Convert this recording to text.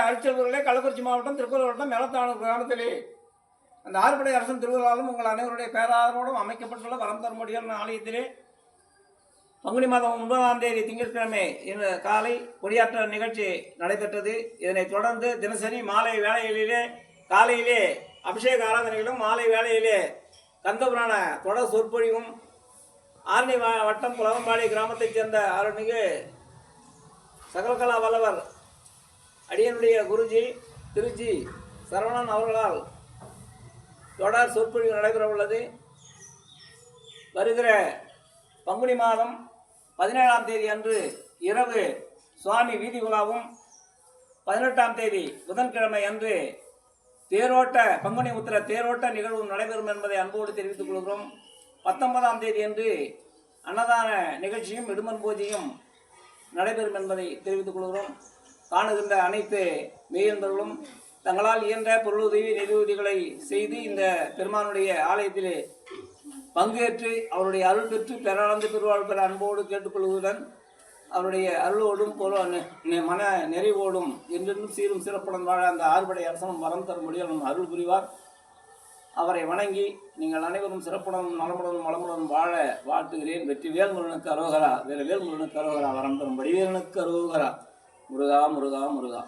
அரிச்சல்வர்களே, கள்ளக்குறிச்சி மாவட்டம் திருப்பூர் வட்டம் மேலத்தானூர் கிராமத்திலே அந்த ஆறுபடை அரசன் திருவிழாவும் உங்கள் அனைவருடைய பேராதரோடும் அமைக்கப்பட்டுள்ள வரம் தரும்படியான ஆலயத்திலே பங்குனி மாதம் 9ஆம் தேதி திங்கட்கிழமை இன்று காலை கொடியாற்ற நிகழ்ச்சி நடைபெற்றது. இதனைத் தொடர்ந்து தினசரி மாலை வேளைகளிலே காலையிலே அபிஷேக ஆராதனைகளும் மாலை வேளையிலே கந்தபுராண தொடர் சொற்பொழிவும் ஆரணி வட்டம் புலவம்பாடி கிராமத்தைச் சேர்ந்த அருள்மிகு சகலகலா வல்லவர் அடியனுடைய குருஜி திருச்சி சரவணன் அவர்களால் தொடர் சொற்பொழிவு நடைபெற உள்ளது. வருகிற பங்குனி மாதம் 17ஆம் தேதி அன்று இரவு சுவாமி வீதி உலாவும் 18ஆம் தேதி புதன்கிழமை அன்று தேரோட்ட பங்குனி உத்திர தேரோட்ட நிகழ்வும் நடைபெறும் என்பதை அன்போடு தெரிவித்துக் கொள்கிறோம். 19ஆம் தேதி அன்று அன்னதான நிகழ்ச்சியும் இடுமன் பூஜையும் நடைபெறும் என்பதை தெரிவித்துக் கொள்கிறோம். காணுகின்ற அனைத்து மெய்யன்பர்களும் தங்களால் இயன்ற பொருளுதவி நிதியுதவிகளை செய்து இந்த பெருமானுடைய ஆலயத்திலே பங்கேற்று அவருடைய அருள் பெற்று பெறாழ்ந்து பெருவாழ் பெற அன்போடு கேட்டுக்கொள்வதுடன் அவருடைய அருளோடும் மன நிறைவோடும் என்றென்றும் சீரும் சிறப்புடன் வாழ அந்த ஆறுபடை அரசனும் வரம் தர முடியும் அருள் புரிவார். அவரை வணங்கி நீங்கள் அனைவரும் சிறப்புடன் நலமுடன் வளமுடன் வாழ வாழ்த்துகிறேன். வெற்றி வேல்முருகனுக்கு அரோகரா, வேறு வேல்முருகனுக்கு அரோகரா, வரம் தரும் வடிவேலனுக்கு அரோகரா. முருகா முருகா முருகா.